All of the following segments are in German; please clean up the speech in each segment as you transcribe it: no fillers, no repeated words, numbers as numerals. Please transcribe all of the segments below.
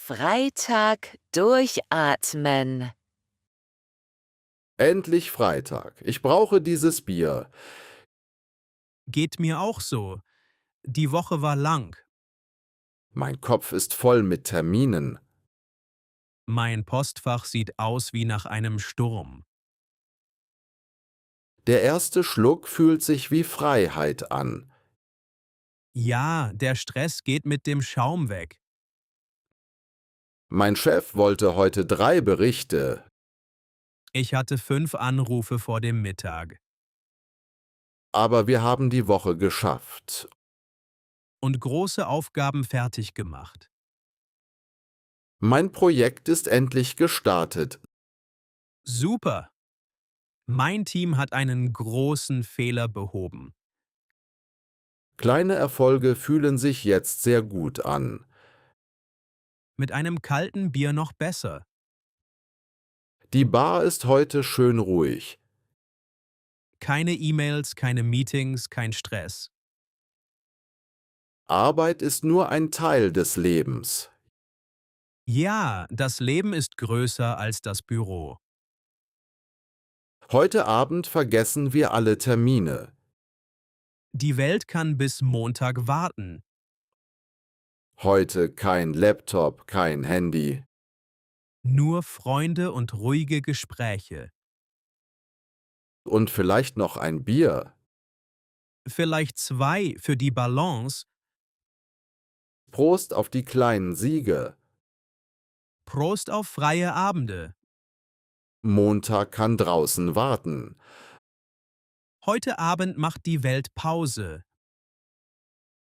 Freitag durchatmen. Endlich Freitag. Ich brauche dieses Bier. Geht mir auch so. Die Woche war lang. Mein Kopf ist voll mit Terminen. Mein Postfach sieht aus wie nach einem Sturm. Der erste Schluck fühlt sich wie Freiheit an. Ja, der Stress geht mit dem Schaum weg. Mein Chef wollte heute 3 Berichte, Ich hatte 5 Anrufe vor dem Mittag. aber wir haben die Woche geschafft. Und große Aufgaben fertig gemacht. Mein Projekt ist endlich gestartet. Super! Mein Team hat einen großen Fehler behoben. Kleine Erfolge fühlen sich jetzt sehr gut an. Mit einem kalten Bier noch besser. Die Bar ist heute schön ruhig. Keine E-Mails, keine Meetings, kein Stress. Arbeit ist nur ein Teil des Lebens. Ja, das Leben ist größer als das Büro. Heute Abend vergessen wir alle Termine. Die Welt kann bis Montag warten. Heute kein Laptop, kein Handy. Nur Freunde und ruhige Gespräche. Und vielleicht noch ein Bier. Vielleicht 2 für die Balance. Prost auf die kleinen Siege. Prost auf freie Abende. Montag kann draußen warten. Heute Abend macht die Welt Pause.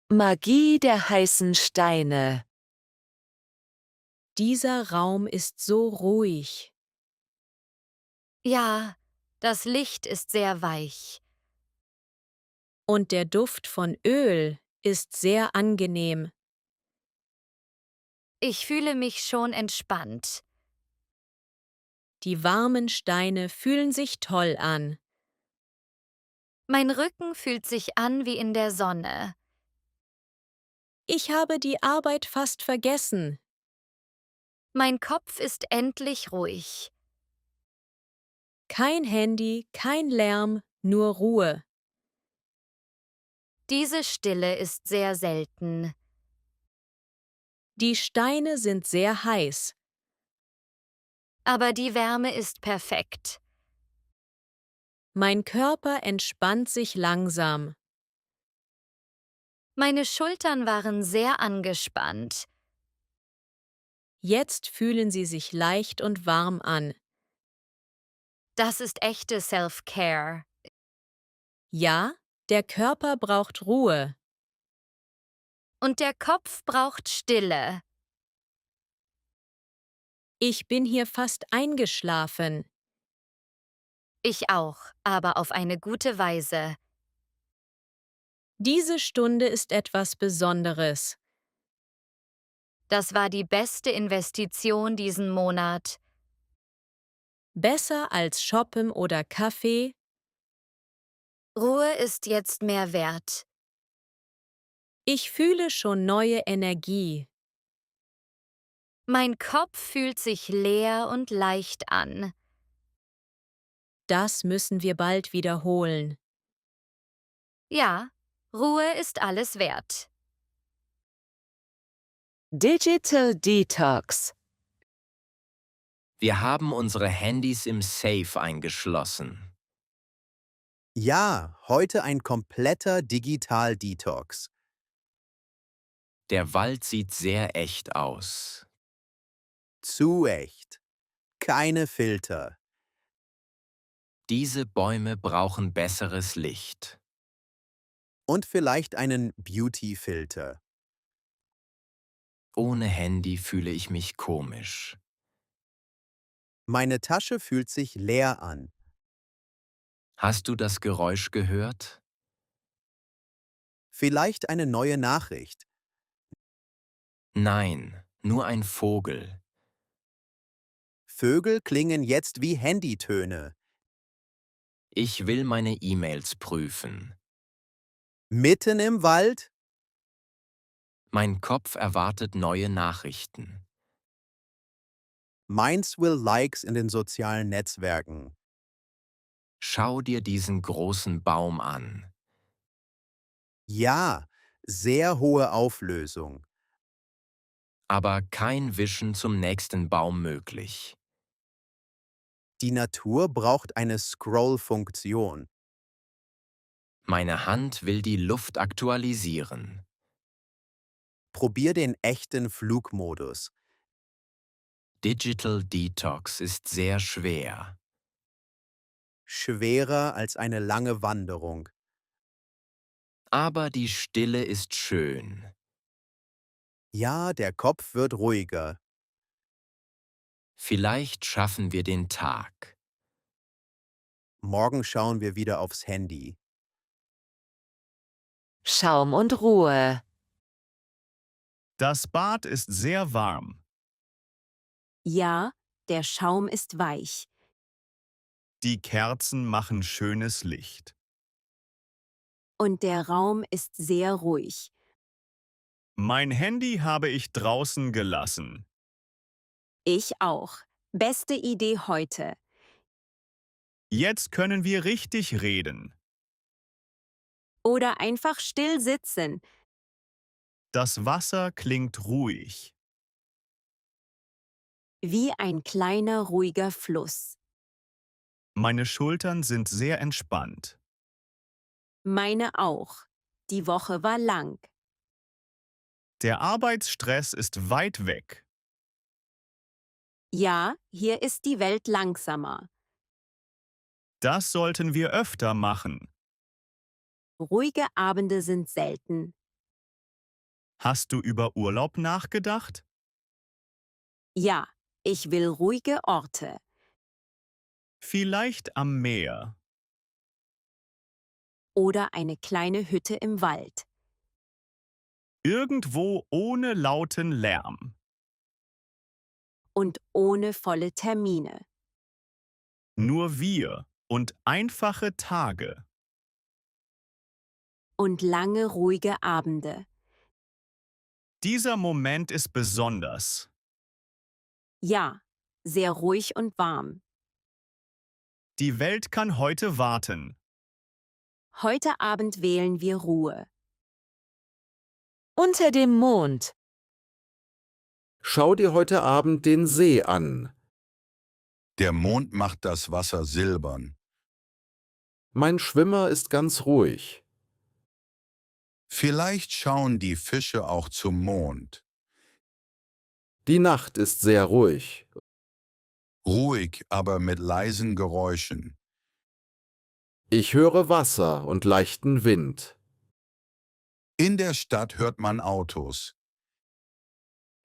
Magie der heißen Steine. Dieser Raum ist so ruhig. Ja, das Licht ist sehr weich. Und der Duft von Öl ist sehr angenehm. Ich fühle mich schon entspannt. Die warmen Steine fühlen sich toll an. Mein Rücken fühlt sich an wie in der Sonne. Ich habe die Arbeit fast vergessen. Mein Kopf ist endlich ruhig. Kein Handy, kein Lärm, nur Ruhe. Diese Stille ist sehr selten. Die Steine sind sehr heiß. Aber die Wärme ist perfekt. Mein Körper entspannt sich langsam. Meine Schultern waren sehr angespannt. Jetzt fühlen sie sich leicht und warm an. Das ist echte Self-Care. Ja, der Körper braucht Ruhe. Und der Kopf braucht Stille. Ich bin hier fast eingeschlafen. Ich auch, aber auf eine gute Weise. Diese Stunde ist etwas Besonderes. Das war die beste Investition diesen Monat. Besser als Shoppen oder Kaffee. Ruhe ist jetzt mehr wert. Ich fühle schon neue Energie. Mein Kopf fühlt sich leer und leicht an. Das müssen wir bald wiederholen. Ja, Ruhe ist alles wert. Digital Detox. Wir haben unsere Handys im Safe eingeschlossen. Ja, heute ein kompletter Digital-Detox. Der Wald sieht sehr echt aus. Zu echt. Keine Filter. Diese Bäume brauchen besseres Licht. Und vielleicht einen Beauty-Filter. Ohne Handy fühle ich mich komisch. Meine Tasche fühlt sich leer an. Hast du das Geräusch gehört? Vielleicht eine neue Nachricht. Nein, nur ein Vogel. Vögel klingen jetzt wie Handytöne. Ich will meine E-Mails prüfen. Mitten im Wald? Mein Kopf erwartet neue Nachrichten. Meins will Likes in den sozialen Netzwerken. Schau dir diesen großen Baum an. Ja, sehr hohe Auflösung. Aber kein Wischen zum nächsten Baum möglich. Die Natur braucht eine Scroll-Funktion. Meine Hand will die Luft aktualisieren. Probier den echten Flugmodus. Digital Detox ist sehr schwer. Schwerer als eine lange Wanderung. Aber die Stille ist schön. Ja, der Kopf wird ruhiger. Vielleicht schaffen wir den Tag. Morgen schauen wir wieder aufs Handy. Schaum und Ruhe. Das Bad ist sehr warm. Ja, der Schaum ist weich. Die Kerzen machen schönes Licht. Und der Raum ist sehr ruhig. Mein Handy habe ich draußen gelassen. Ich auch. Beste Idee heute. Jetzt können wir richtig reden. Oder einfach still sitzen. Das Wasser klingt ruhig. Wie ein kleiner, ruhiger Fluss. Meine Schultern sind sehr entspannt. Meine auch. Die Woche war lang. Der Arbeitsstress ist weit weg. Ja, hier ist die Welt langsamer. Das sollten wir öfter machen. Ruhige Abende sind selten. Hast du über Urlaub nachgedacht? Ja, ich will ruhige Orte. Vielleicht am Meer. Oder eine kleine Hütte im Wald. Irgendwo ohne lauten Lärm. Und ohne volle Termine. Nur wir und einfache Tage. Und lange, ruhige Abende. Dieser Moment ist besonders. Ja, sehr ruhig und warm. Die Welt kann heute warten. Heute Abend wählen wir Ruhe. Unter dem Mond. Schau dir heute Abend den See an. Der Mond macht das Wasser silbern. Mein Schwimmer ist ganz ruhig. Vielleicht schauen die Fische auch zum Mond. Die Nacht ist sehr ruhig. Ruhig, aber mit leisen Geräuschen. Ich höre Wasser und leichten Wind. In der Stadt hört man Autos.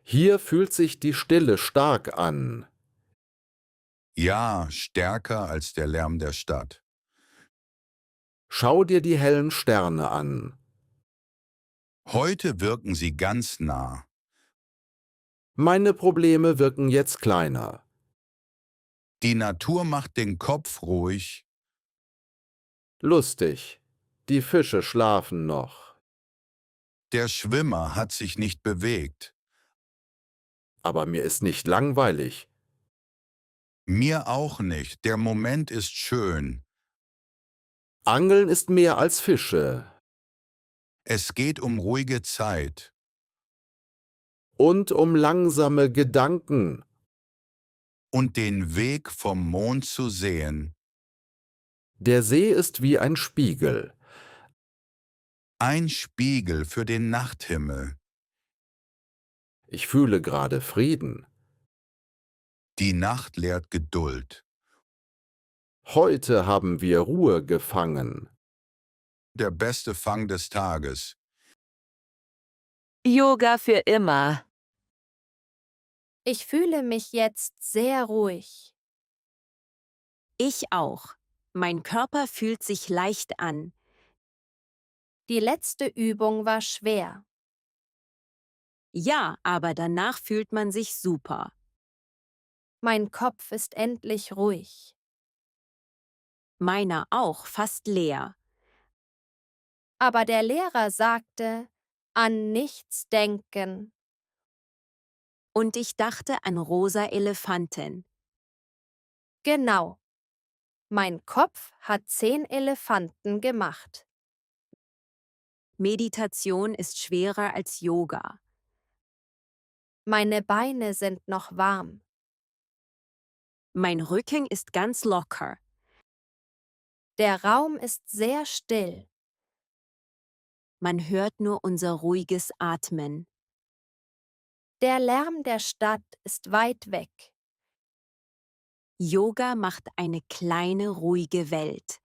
Hier fühlt sich die Stille stark an. Ja, stärker als der Lärm der Stadt. Schau dir die hellen Sterne an. Heute wirken sie ganz nah. Meine Probleme wirken jetzt kleiner. Die Natur macht den Kopf ruhig. Lustig. Die Fische schlafen noch. Der Schwimmer hat sich nicht bewegt. Aber mir ist nicht langweilig. Mir auch nicht. Der Moment ist schön. Angeln ist mehr als Fische. Es geht um ruhige Zeit. Und um langsame Gedanken. Und den Weg vom Mond zu sehen. Der See ist wie ein Spiegel. Ein Spiegel für den Nachthimmel. Ich fühle gerade Frieden. Die Nacht lehrt Geduld. Heute haben wir Ruhe gefangen. Der beste Fang des Tages. Yoga für immer. Ich fühle mich jetzt sehr ruhig. Ich auch. Mein Körper fühlt sich leicht an. Die letzte Übung war schwer. Ja, aber danach fühlt man sich super. Mein Kopf ist endlich ruhig. Meiner auch fast leer. Aber der Lehrer sagte, an nichts denken. Und ich dachte an rosa Elefanten. Genau. Mein Kopf hat 10 Elefanten gemacht. Meditation ist schwerer als Yoga. Meine Beine sind noch warm. Mein Rücken ist ganz locker. Der Raum ist sehr still. Man hört nur unser ruhiges Atmen. Der Lärm der Stadt ist weit weg. Yoga macht eine kleine, ruhige Welt.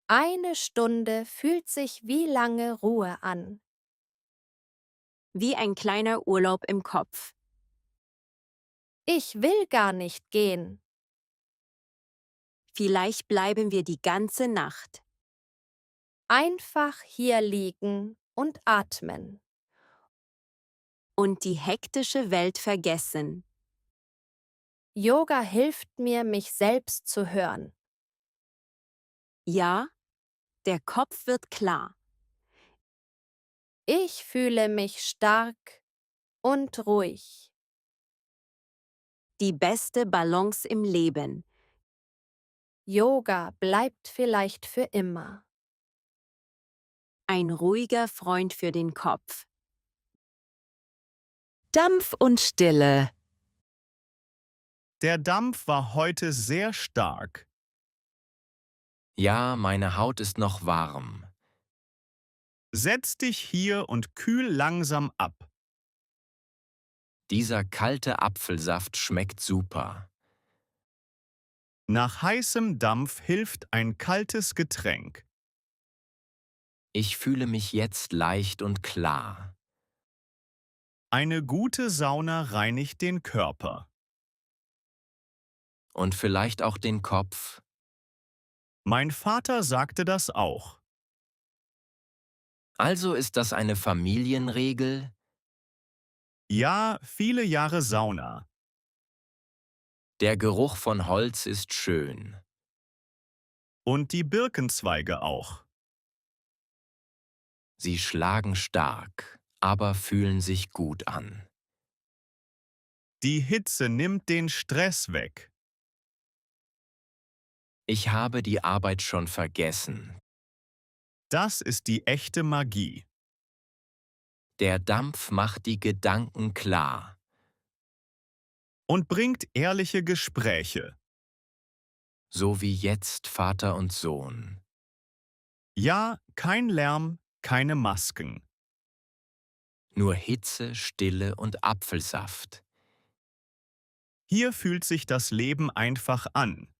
Eine Stunde fühlt sich wie lange Ruhe an. Wie ein kleiner Urlaub im Kopf. Ich will gar nicht gehen. Vielleicht bleiben wir die ganze Nacht. Einfach hier liegen und atmen. Und die hektische Welt vergessen. Yoga hilft mir, mich selbst zu hören. Ja, der Kopf wird klar. Ich fühle mich stark und ruhig. Die beste Balance im Leben. Yoga bleibt vielleicht für immer. Ein ruhiger Freund für den Kopf. Dampf und Stille. Der Dampf war heute sehr stark. Ja, meine Haut ist noch warm. Setz dich hier und kühl langsam ab. Dieser kalte Apfelsaft schmeckt super. Nach heißem Dampf hilft ein kaltes Getränk. Ich fühle mich jetzt leicht und klar. Eine gute Sauna reinigt den Körper. Und vielleicht auch den Kopf. Mein Vater sagte das auch. Also ist das eine Familienregel? Ja, viele Jahre Sauna. Der Geruch von Holz ist schön. Und die Birkenzweige auch. Sie schlagen stark, aber fühlen sich gut an. Die Hitze nimmt den Stress weg. Ich habe die Arbeit schon vergessen. Das ist die echte Magie. Der Dampf macht die Gedanken klar. Und bringt ehrliche Gespräche. So wie jetzt Vater und Sohn. Ja, kein Lärm, keine Masken. Nur Hitze, Stille und Apfelsaft. Hier fühlt sich das Leben einfach an.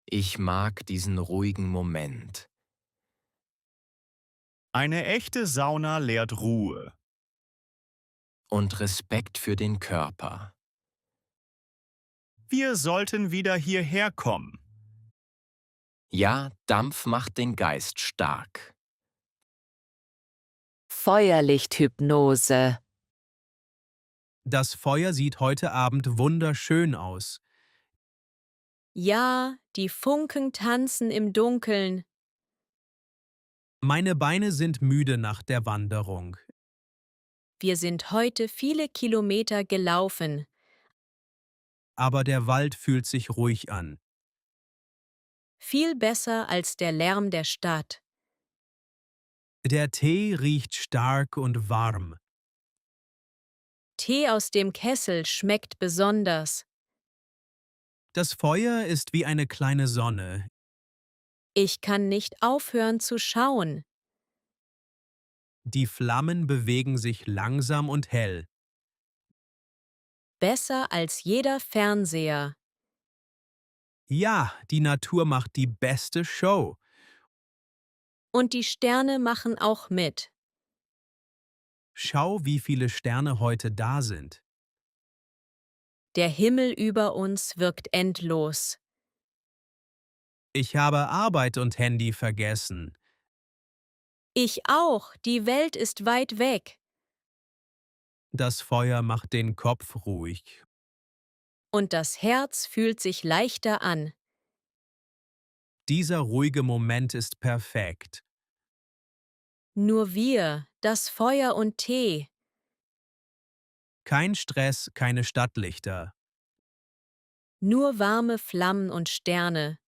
Ich mag diesen ruhigen Moment. Eine echte Sauna lehrt Ruhe. Und Respekt für den Körper. Wir sollten wieder hierher kommen. Ja, Dampf macht den Geist stark. Feuerlichthypnose. Das Feuer sieht heute Abend wunderschön aus. Ja, die Funken tanzen im Dunkeln. Meine Beine sind müde nach der Wanderung. Wir sind heute viele Kilometer gelaufen. Aber der Wald fühlt sich ruhig an. Viel besser als der Lärm der Stadt. Der Tee riecht stark und warm. Tee aus dem Kessel schmeckt besonders. Das Feuer ist wie eine kleine Sonne. Ich kann nicht aufhören zu schauen. Die Flammen bewegen sich langsam und hell. Besser als jeder Fernseher. Ja, die Natur macht die beste Show. Und die Sterne machen auch mit. Schau, wie viele Sterne heute da sind. Der Himmel über uns wirkt endlos. Ich habe Arbeit und Handy vergessen. Ich auch, die Welt ist weit weg. Das Feuer macht den Kopf ruhig. Und das Herz fühlt sich leichter an. Dieser ruhige Moment ist perfekt. Nur wir, das Feuer und Tee. Kein Stress, keine Stadtlichter. Nur warme Flammen und Sterne.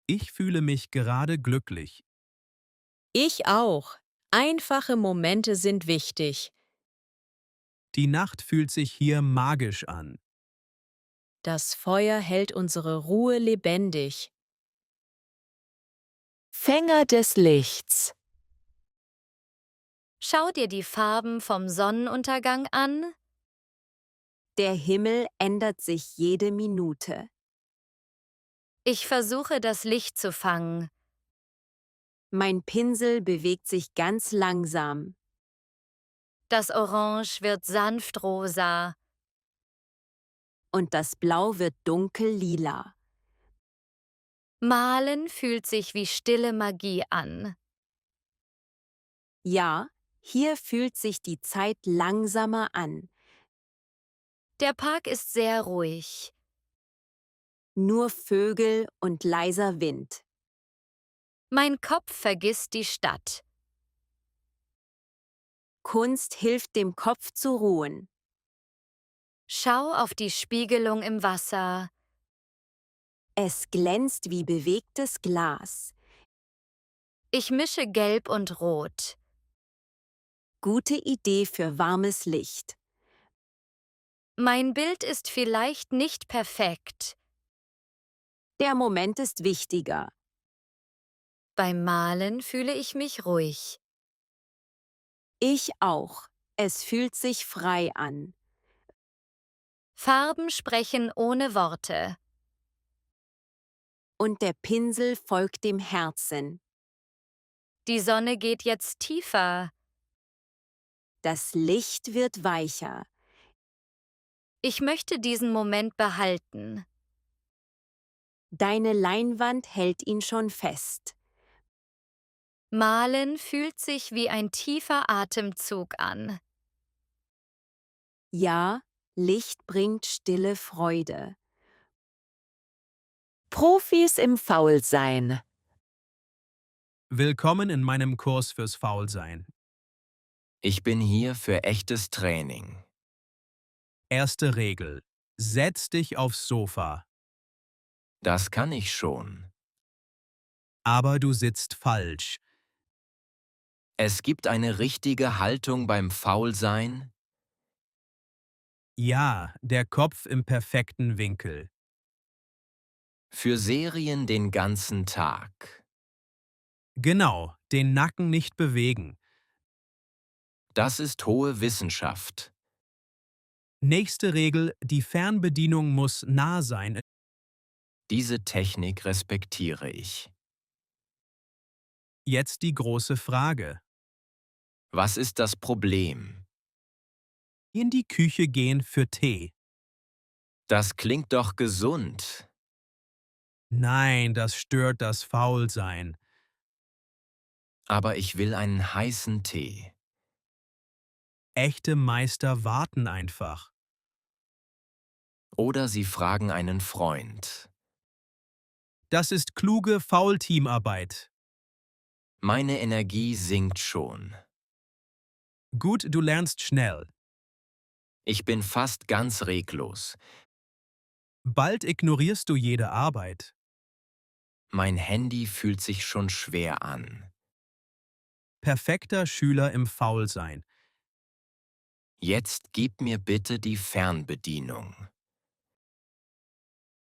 Ich fühle mich gerade glücklich. Ich auch. Einfache Momente sind wichtig. Die Nacht fühlt sich hier magisch an. Das Feuer hält unsere Ruhe lebendig. Fänger des Lichts. Schau dir die Farben vom Sonnenuntergang an. Der Himmel ändert sich jede Minute. Ich versuche, das Licht zu fangen. Mein Pinsel bewegt sich ganz langsam. Das Orange wird sanft rosa. Und das Blau wird dunkel lila. Malen fühlt sich wie stille Magie an. Ja, hier fühlt sich die Zeit langsamer an. Der Park ist sehr ruhig. Nur Vögel und leiser Wind. Mein Kopf vergisst die Stadt. Kunst hilft dem Kopf zu ruhen. Schau auf die Spiegelung im Wasser. Es glänzt wie bewegtes Glas. Ich mische Gelb und Rot. Gute Idee für warmes Licht. Mein Bild ist vielleicht nicht perfekt. Der Moment ist wichtiger. Beim Malen fühle ich mich ruhig. Ich auch. Es fühlt sich frei an. Farben sprechen ohne Worte. Und der Pinsel folgt dem Herzen. Die Sonne geht jetzt tiefer. Das Licht wird weicher. Ich möchte diesen Moment behalten. Deine Leinwand hält ihn schon fest. Malen fühlt sich wie ein tiefer Atemzug an. Ja, Licht bringt stille Freude. Profis im Faulsein. Willkommen in meinem Kurs fürs Faulsein. Ich bin hier für echtes Training. Erste Regel. Setz dich aufs Sofa. Das kann ich schon. Aber du sitzt falsch. Es gibt eine richtige Haltung beim Faulsein. Ja, der Kopf im perfekten Winkel. Für Serien den ganzen Tag. Genau, den Nacken nicht bewegen. Das ist hohe Wissenschaft. Nächste Regel, die Fernbedienung muss nah sein. Diese Technik respektiere ich. Jetzt die große Frage. Was ist das Problem? In die Küche gehen für Tee. Das klingt doch gesund. Nein, das stört das Faulsein. Aber ich will einen heißen Tee. Echte Meister warten einfach. Oder Sie fragen einen Freund. Das ist kluge Faulteamarbeit. Meine Energie sinkt schon. Gut, du lernst schnell. Ich bin fast ganz reglos. Bald ignorierst du jede Arbeit. Mein Handy fühlt sich schon schwer an. Perfekter Schüler im Faulsein. Jetzt gib mir bitte die Fernbedienung.